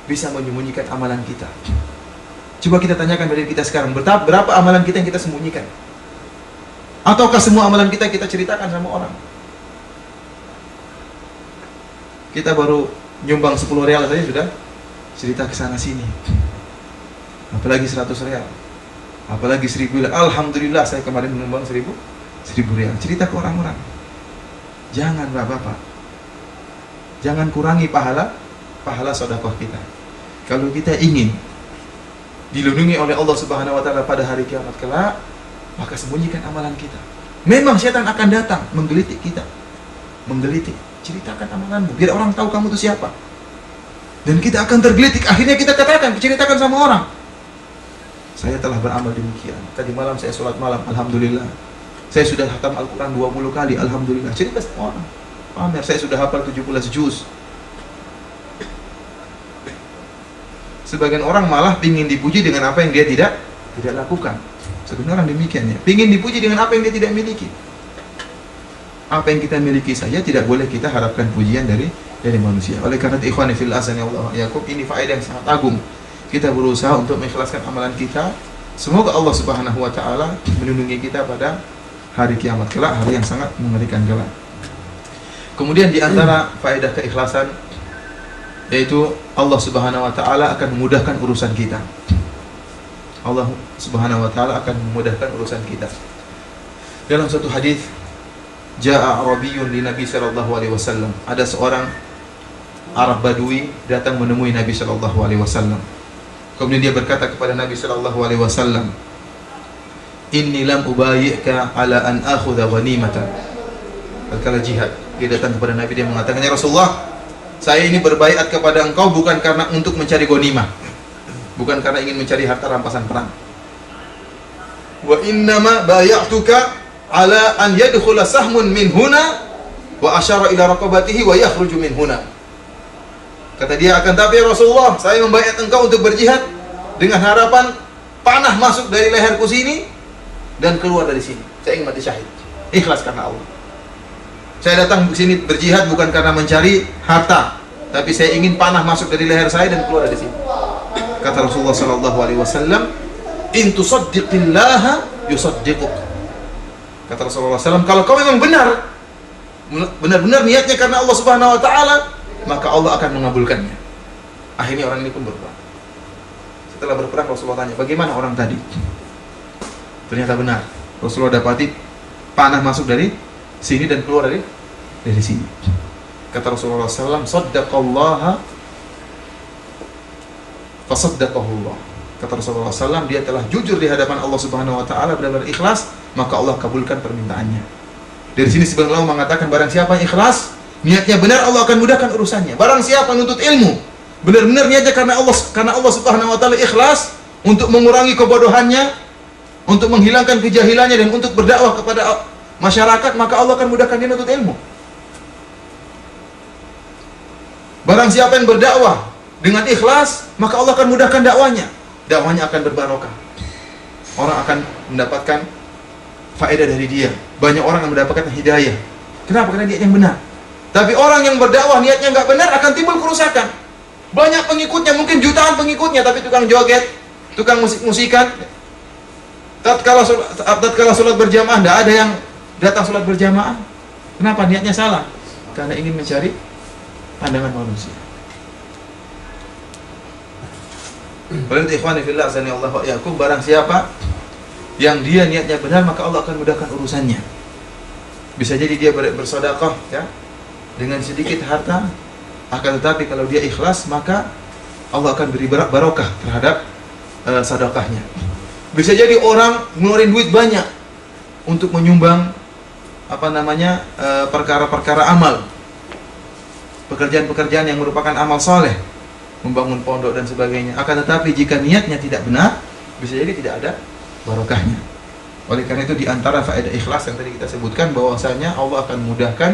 Bisa menyembunyikan amalan kita. Coba kita tanyakan dari kita sekarang, berapa amalan kita yang kita sembunyikan? Ataukah semua amalan kita ceritakan sama orang? Kita baru nyumbang 10 real saja sudah cerita ke sana sini. Apalagi 100 real. Apalagi 1000 real. Alhamdulillah saya kemarin menyumbang 1000 real. Cerita ke orang-orang. Jangan Bapak. Jangan kurangi pahala sedekah kita. Kalau kita ingin dilindungi oleh Allah Subhanahu wa taala pada hari kiamat kelak, maka sembunyikan amalan kita. Memang setan akan datang menggelitik kita. Ceritakan amalanmu biar orang tahu kamu itu siapa. Dan kita akan tergelitik. Akhirnya kita ceritakan sama orang. Saya telah beramal demikian. Tadi malam saya sholat malam, alhamdulillah. Saya sudah khatam Al-Quran 20 kali, alhamdulillah. Cerita sama orang. Pamer, saya sudah hafal 17 juz. Sebagian orang malah ingin dipuji dengan apa yang dia tidak lakukan. Sebenarnya orang demikian ya. Ingin dipuji dengan apa yang dia tidak miliki. Apa yang kita miliki saja tidak boleh kita harapkan pujian dari manusia. Oleh karena itu ikhwani fil azani Allah yakum, ini faedah yang sangat agung. Kita berusaha untuk mengikhlaskan amalan kita. Semoga Allah Subhanahu wa taala melindungi kita pada hari kiamat kelak, hari yang sangat mengerikan kelak. Kemudian di antara faedah keikhlasan yaitu Allah Subhanahu wa taala akan memudahkan urusan kita. Allah Subhanahu wa taala akan memudahkan urusan kita. Dalam satu hadis, Ja'a Arabiyyun li Nabi sallallahu alaihi wasallam. Ada seorang Arab Badui datang menemui Nabi sallallahu alaihi wasallam. Kemudian dia berkata kepada Nabi sallallahu alaihi wasallam, "Inni lam ubayyika ala an akhudha ghanimatan." Berkala jihad, dia datang kepada Nabi, dia mengatakan, "Ya Rasulullah, saya ini berbaiat kepada engkau bukan karena untuk mencari ghanimah, bukan karena ingin mencari harta rampasan perang. Wa innama bay'atuka ala an yadkhula sahmun min huna wa asyara ila raqabatihi wa yakhruju min huna." Kata dia, akan tapi ya Rasulullah, saya membaiat engkau untuk berjihad dengan harapan panah masuk dari leherku sini dan keluar dari sini. Saya ingin mati syahid. Ikhlas karena Allah. Saya datang ke sini berjihad bukan karena mencari harta, tapi saya ingin panah masuk dari leher saya dan keluar dari sini. Kata Rasulullah sallallahu alaihi wasallam, "In tusaddiqillaha yusaddiquk." Kata Rasulullah SAW, kalau kau memang benar-benar niatnya karena Allah Subhanahu wa taala, maka Allah akan mengabulkannya. Akhirnya orang ini pun berperang. Setelah berperang, Rasulullah tanya, bagaimana orang tadi? Ternyata benar. Rasulullah dapati panah masuk dari sini dan keluar dari sini. Kata Rasulullah SAW, "Saddaqallaha fasaddaqahullah." Kata Rasulullah SAW, dia telah jujur di hadapan Allah Subhanahu wa taala, benar-benar ikhlas, maka Allah kabulkan permintaannya. Dari sini sebagian ulama mengatakan, barang siapa yang ikhlas, niatnya benar, Allah akan mudahkan urusannya. Barang siapa menuntut ilmu, benar-benar niatnya karena Allah Subhanahu wa taala, ikhlas untuk mengurangi kebodohannya, untuk menghilangkan kejahilannya dan untuk berdakwah kepada masyarakat, maka Allah akan mudahkan dia menuntut ilmu. Barang siapa yang berdakwah dengan ikhlas, maka Allah akan mudahkan dakwanya. Dakwanya akan berbarokah. Orang akan mendapatkan faedah dari dia. Banyak orang yang mendapatkan hidayah. Kenapa? Karena niatnya yang benar. Tapi orang yang berdakwah niatnya nggak benar, akan timbul kerusakan. Banyak pengikutnya, mungkin jutaan pengikutnya, tapi tukang joget, tukang musik-musikan. Tatkala sholat berjamaah, tidak ada yang datang sholat berjamaah. Kenapa? Niatnya salah. Karena ingin mencari pandangan manusia. Oleh ikhwani fillah azani Allah wa iyyakum, barang siapa yang dia niatnya benar, maka Allah akan mudahkan urusannya. Bisa jadi dia bersedekah ya dengan sedikit harta, akan tetapi kalau dia ikhlas, maka Allah akan beri barokah terhadap sedekahnya. Bisa jadi orang ngeluarin duit banyak untuk menyumbang perkara-perkara amal, pekerjaan-pekerjaan yang merupakan amal soleh, membangun pondok dan sebagainya. Akan tetapi jika niatnya tidak benar, bisa jadi tidak ada barokahnya. Oleh karena itu di antara faedah ikhlas yang tadi kita sebutkan, bahwasanya Allah akan mudahkan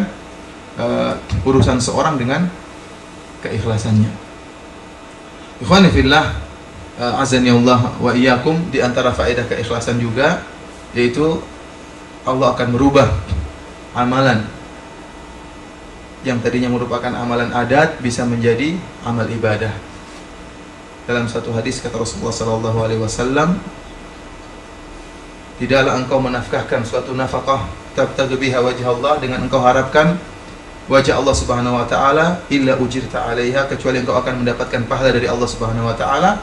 urusan seorang dengan keikhlasannya. Ikhwani fillah, azani Allah wa iyyakum, di antara faedah keikhlasan juga yaitu Allah akan merubah amalan yang tadinya merupakan amalan adat bisa menjadi amal ibadah. Dalam satu hadis kata Rasulullah sallallahu alaihi wasallam, tidaklah engkau menafkahkan suatu nafkah tabtaghi biha wajh Allah, dengan engkau harapkan wajah Allah Subhanahu wa taala, illa ujirta 'alaiha, kecuali engkau akan mendapatkan pahala dari Allah Subhanahu wa taala,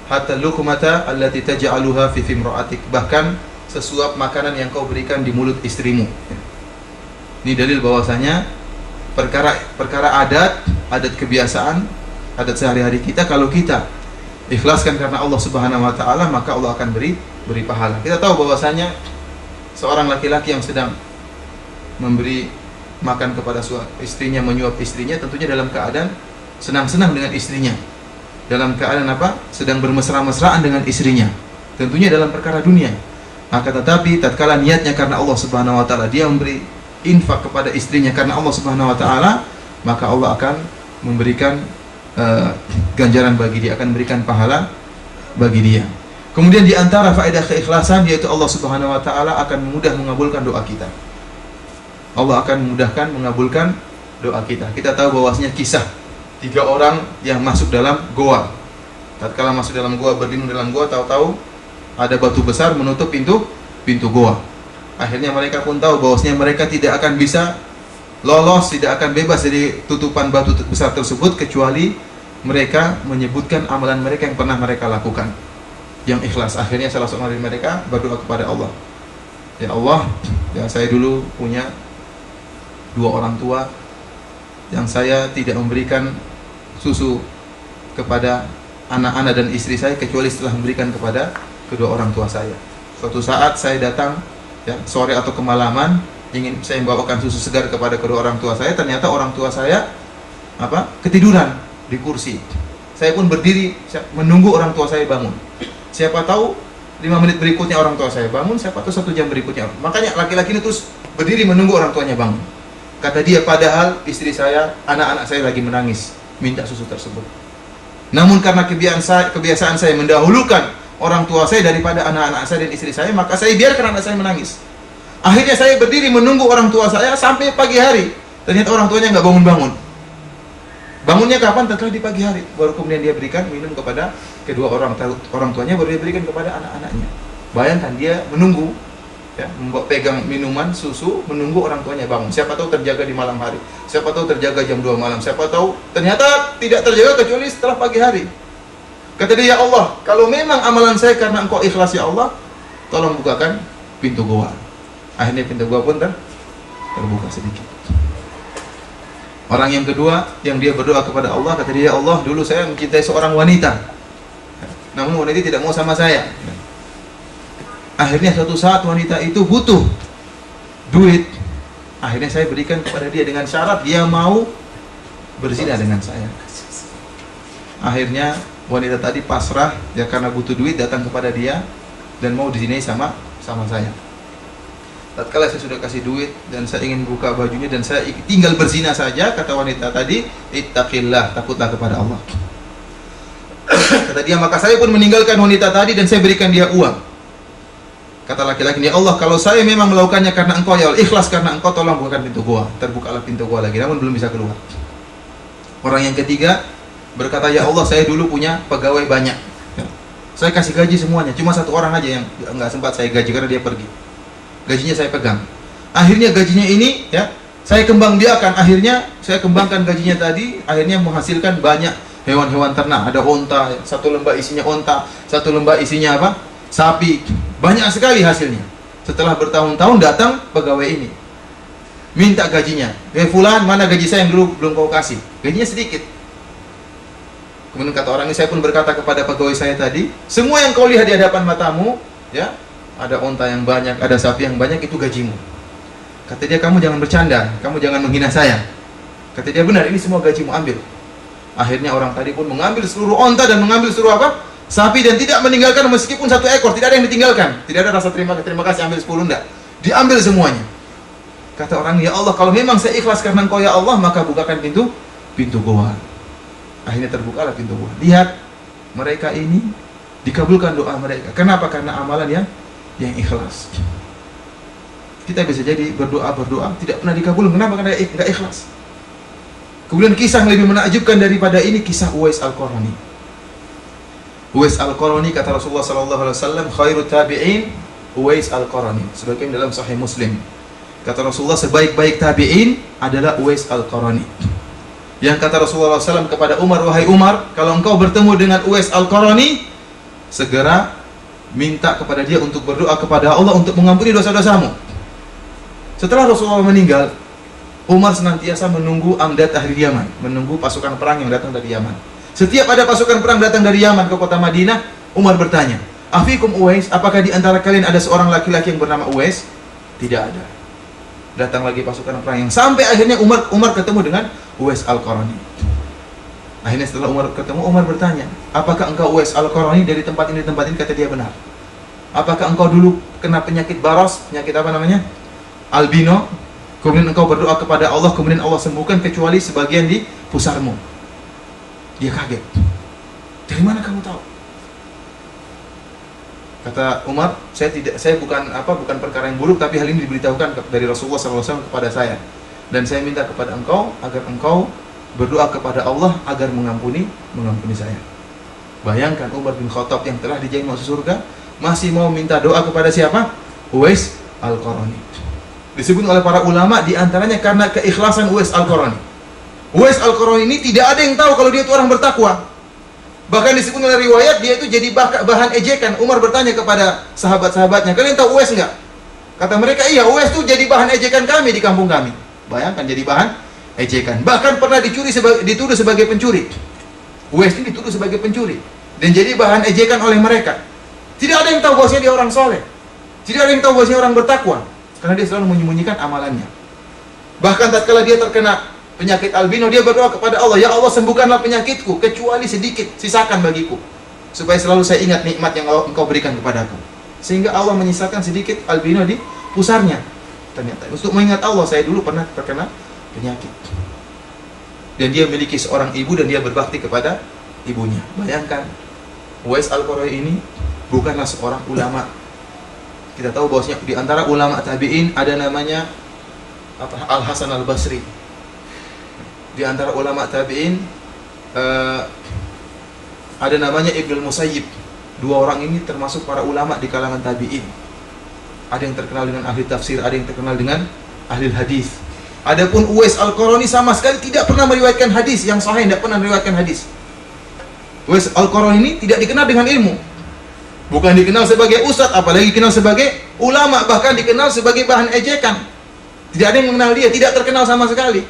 hatta luqmata allati taj'aluha fi fimra'atik, bahkan sesuap makanan yang kau berikan di mulut istrimu. Ini dalil bahwasanya perkara adat kebiasaan, adat sehari-hari kita, kalau kita ikhlaskan karena Allah Subhanahu wa taala, maka Allah akan beri pahala. Kita tahu bahwasanya seorang laki-laki yang sedang memberi makan kepada istrinya, menyuap istrinya, tentunya dalam keadaan senang-senang dengan istrinya, dalam keadaan sedang bermesra-mesraan dengan istrinya, tentunya dalam perkara dunia. Maka tetapi tatkala niatnya karena Allah Subhanahu wa taala, dia memberi infak kepada istrinya karena Allah Subhanahu wa taala, maka Allah akan memberikan ganjaran bagi dia, akan memberikan pahala bagi dia. Kemudian di antara faedah keikhlasan yaitu Allah Subhanahu wa taala akan mudah mengabulkan doa kita. Allah akan memudahkan mengabulkan doa kita. Kita tahu bahwasanya kisah 3 orang yang masuk dalam goa. Tatkala masuk dalam goa, berlindung dalam goa, tahu-tahu ada batu besar menutup pintu goa. Akhirnya mereka pun tahu bahwasanya mereka tidak akan bisa lolos, tidak akan bebas dari tutupan batu besar tersebut kecuali mereka menyebutkan amalan mereka yang pernah mereka lakukan, yang ikhlas. Akhirnya salah seorang dari mereka berdoa kepada Allah, ya Allah, ya saya dulu punya 2 orang tua yang saya tidak memberikan susu kepada anak-anak dan istri saya kecuali setelah memberikan kepada kedua orang tua saya. Suatu saat saya datang, ya, sore atau kemalaman, ingin saya membawakan susu segar kepada kedua orang tua saya, ternyata orang tua saya ketiduran di kursi. Saya pun berdiri menunggu orang tua saya bangun. Siapa tahu 5 menit berikutnya orang tua saya bangun, siapa tahu 1 jam berikutnya. Makanya laki-laki ini terus berdiri menunggu orang tuanya bangun. Kata dia, padahal istri saya, anak-anak saya lagi menangis minta susu tersebut. Namun karena kebiasaan saya mendahulukan orang tua saya daripada anak-anak saya dan istri saya, maka saya biarkan anak saya menangis. Akhirnya saya berdiri menunggu orang tua saya sampai pagi hari. Ternyata orang tuanya nggak bangun-bangun. Bangunnya kapan? Tatkala di pagi hari. Baru kemudian dia berikan minum kepada kedua orang tuanya, baru dia berikan kepada anak-anaknya. Bayangkan dia menunggu, ya, pegang minuman susu, menunggu orang tuanya bangun. Siapa tahu terjaga di malam hari, siapa tahu terjaga jam 2 malam, siapa tahu ternyata tidak terjaga kecuali setelah pagi hari. Kata dia, ya Allah, kalau memang amalan saya karena engkau ikhlas ya Allah, tolong bukakan pintu goa. Akhirnya pintu goa pun terbuka sedikit. Orang yang kedua yang dia berdoa kepada Allah, kata dia, ya Allah, dulu saya mencintai seorang wanita, namun wanita tidak mau sama saya. Akhirnya suatu saat wanita itu butuh duit. Akhirnya saya berikan kepada dia dengan syarat dia mau berzina dengan saya. Akhirnya wanita tadi pasrah, ya, karena butuh duit datang kepada dia dan mau dizinai sama saya. Tatkala saya sudah kasih duit dan saya ingin buka bajunya dan saya tinggal berzina saja, kata wanita tadi, ittaqillah, takutlah kepada Allah. Kata dia, maka saya pun meninggalkan wanita tadi dan saya berikan dia uang. Kata laki-laki, ya Allah, kalau saya memang melakukannya karena engkau, ya Allah, ikhlas karena engkau, tolong bukakan pintu goa. Terbukalah pintu goa lagi, namun belum bisa keluar. Orang yang ketiga berkata, ya Allah, saya dulu punya pegawai banyak, ya, saya kasih gaji semuanya, cuma 1 orang aja yang nggak sempat saya gaji karena dia pergi. Gajinya saya pegang. Akhirnya gajinya ini, ya, saya kembang biakan. Akhirnya saya kembangkan gajinya tadi, akhirnya menghasilkan banyak hewan-hewan ternak. Ada onta, 1 lembah isinya onta, 1 lembah isinya sapi. Banyak sekali hasilnya. Setelah bertahun-tahun datang pegawai ini, minta gajinya. Fulan, mana gaji saya yang dulu belum kau kasih? Gajinya sedikit. Kemudian kata orang ini, saya pun berkata kepada pegawai saya tadi, semua yang kau lihat di hadapan matamu, ya, ada onta yang banyak, ada sapi yang banyak, itu gajimu. Kata dia, kamu jangan bercanda, kamu jangan menghina saya. Kata dia, benar, ini semua gajimu, ambil. Akhirnya orang tadi pun mengambil seluruh onta dan mengambil seluruh apa? Sapi, dan tidak meninggalkan meskipun satu ekor, tidak ada yang ditinggalkan. Tidak ada rasa terima kasih, ambil 10, enggak. Diambil semuanya. Kata orang, ya Allah, kalau memang saya ikhlas karena Engkau ya Allah, maka bukakan pintu goa. Akhirnya terbukalah pintu goa. Lihat, mereka ini dikabulkan doa mereka. Kenapa? Karena amalan yang ikhlas. Kita bisa jadi berdoa tidak pernah dikabul. Kenapa? Karena enggak ikhlas. Kemudian kisah yang lebih menakjubkan daripada ini, kisah Uwais Al-Qarani. Uwais Al-Qarani, kata Rasulullah SAW, khairut tabi'in Uwais Al-Qarani. Sebagaimana dalam Sahih Muslim. Kata Rasulullah, sebaik-baik tabi'in adalah Uwais Al-Qarani. Yang kata Rasulullah SAW kepada Umar, wahai Umar, kalau engkau bertemu dengan Uwais Al-Qarani, segera minta kepada dia untuk berdoa kepada Allah untuk mengampuni dosa-dosamu. Setelah Rasulullah meninggal, Umar senantiasa menunggu amdat ahli Yaman, menunggu pasukan perang yang datang dari Yaman. Setiap ada pasukan perang datang dari Yaman ke kota Madinah, Umar bertanya, afikum Uwais, apakah di antara kalian ada seorang laki-laki yang bernama Uwais? Tidak ada. Datang lagi pasukan perang yang sampai akhirnya Umar ketemu dengan Uwais Al-Qarani. Akhirnya setelah Umar ketemu, Umar bertanya, apakah engkau Uwais Al-Qarani dari tempat ini? Kata dia, benar. Apakah engkau dulu kena penyakit baros, penyakit apa namanya? Albino, kemudian engkau berdoa kepada Allah, kemudian Allah sembuhkan kecuali sebagian di pusarmu. Dia kaget. Dari mana kamu tahu? Kata Umar, saya bukan perkara yang buruk, tapi hal ini diberitahukan dari Rasulullah SAW kepada saya. Dan saya minta kepada engkau agar engkau berdoa kepada Allah agar mengampuni saya. Bayangkan Umar bin Khattab yang telah dijamin masuk surga masih mau minta doa kepada siapa? Uwais Al-Qarani. Disebut oleh para ulama diantaranya karena keikhlasan Uwais Al-Qarani. Uwais Al-Qarani ini tidak ada yang tahu kalau dia itu orang bertakwa. Bahkan disebut oleh riwayat dia itu jadi bahan ejekan. Umar bertanya kepada sahabat-sahabatnya, kalian tahu Uwais enggak? Kata mereka, iya, Uwais itu jadi bahan ejekan kami di kampung kami. Bayangkan, jadi bahan ejekan. Bahkan pernah dituduh sebagai pencuri. Uwais ini dituduh sebagai pencuri dan jadi bahan ejekan oleh mereka. Tidak ada yang tahu bahwasanya dia orang soleh. Tidak ada yang tahu bahwasanya orang bertakwa, karena dia selalu menyembunyikan amalannya. Bahkan tatkala dia terkena penyakit albino, dia berdoa kepada Allah, ya Allah, sembuhkanlah penyakitku kecuali sedikit, sisakan bagiku, supaya selalu saya ingat nikmat yang engkau berikan kepadaku. Sehingga Allah menyisakan sedikit albino di pusarnya. Ternyata untuk mengingat Allah, saya dulu pernah terkena penyakit. Dan dia memiliki seorang ibu dan dia berbakti kepada ibunya. Bayangkan, Uwais Al-Qarani ini bukanlah seorang ulama. Kita tahu bahwasanya di antara ulama tabi'in ada namanya Al-Hasan Al-Basri. Di antara ulama tabi'in ada namanya Ibnul Musayyib. Dua orang ini termasuk para ulama di kalangan tabi'in. Ada yang terkenal dengan ahli tafsir, ada yang terkenal dengan ahli hadis. Adapun Uwais Al-Qarani sama sekali tidak pernah meriwayatkan hadis yang sahih, tidak pernah meriwayatkan hadis. Uwais Al-Qarani ini tidak dikenal dengan ilmu. Bukan dikenal sebagai ustadz, apalagi dikenal sebagai ulama, bahkan dikenal sebagai bahan ejekan. Tidak ada yang mengenal dia, tidak terkenal sama sekali.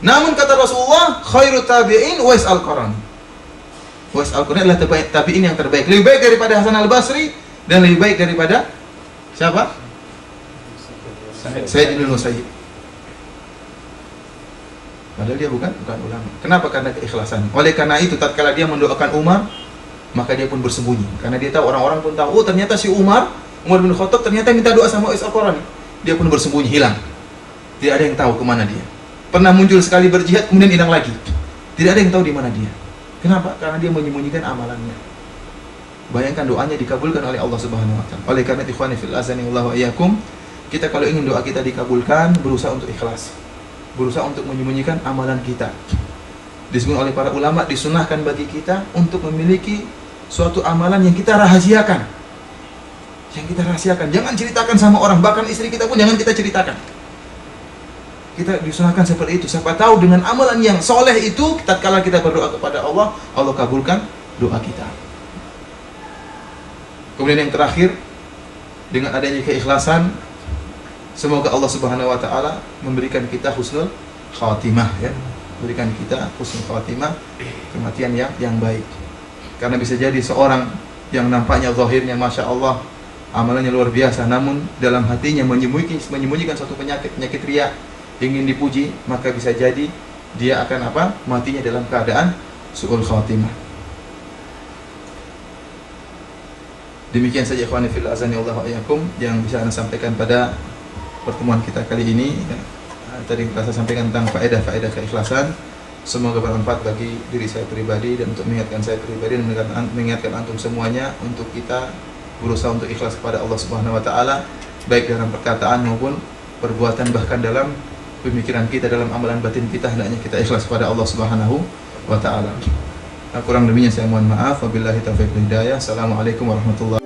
Namun kata Rasulullah, khairut tabi'in Uwais Al-Qarani. Uwais Al-Qarani adalah tabi'in yang terbaik. Lebih baik daripada Hasan Al-Basri dan lebih baik daripada siapa? Sayyid Ibn Musayyib. Padahal dia bukan ulama. Kenapa? Karena keikhlasan. Oleh karena itu, tatkala dia mendoakan Umar, maka dia pun bersembunyi. Karena dia tahu, orang-orang pun tahu, oh ternyata si Umar bin Khattab ternyata minta doa sama Uwais Al-Qarani. Dia pun bersembunyi, hilang. Tidak ada yang tahu kemana dia. Pernah muncul sekali berjihad, kemudian hilang lagi. Tidak ada yang tahu di mana dia. Kenapa? Karena dia menyembunyikan amalannya. Bayangkan, doanya dikabulkan oleh Allah Subhanahu wa taala. Oleh karena ikhwani fil azani wallahu iyyakum, kita kalau ingin doa kita dikabulkan, berusaha untuk ikhlas. Berusaha untuk menyembunyikan amalan kita. Disebut oleh para ulama, disunahkan bagi kita untuk memiliki suatu amalan yang kita rahasiakan. Yang kita rahasiakan, jangan ceritakan sama orang, bahkan istri kita pun jangan kita ceritakan. Kita disunahkan seperti itu. Siapa tahu dengan amalan yang soleh itu, tatkala kita berdoa kepada Allah, Allah kabulkan doa kita. Kemudian yang terakhir, dengan adanya keikhlasan, semoga Allah Subhanahu wa taala memberikan kita husnul khatimah, ya. berikan kita husnul khatimah, kematian yang baik. Karena bisa jadi seorang yang nampaknya zahirnya Masya Allah amalannya luar biasa, namun dalam hatinya menyembunyikan suatu penyakit riya, ingin dipuji, maka bisa jadi dia akan matinya dalam keadaan su'ul khatimah. Demikian saja ikhwani fil azani Allah wa iyyakum yang bisa Anda sampaikan pada pertemuan kita kali ini. Tadi saya sampaikan tentang faedah keikhlasan. Semoga bermanfaat bagi diri saya pribadi dan untuk mengingatkan saya pribadi dan mengingatkan antum semuanya untuk kita berusaha untuk ikhlas kepada Allah Subhanahu wa taala, baik dalam perkataan maupun perbuatan, bahkan dalam pemikiran kita, dalam amalan batin kita, hendaknya kita ikhlas kepada Allah Subhanahu wa taala. Kurang lebihnya saya mohon maaf. Wabillahi taufiq wal hidayah. Assalamualaikum warahmatullahi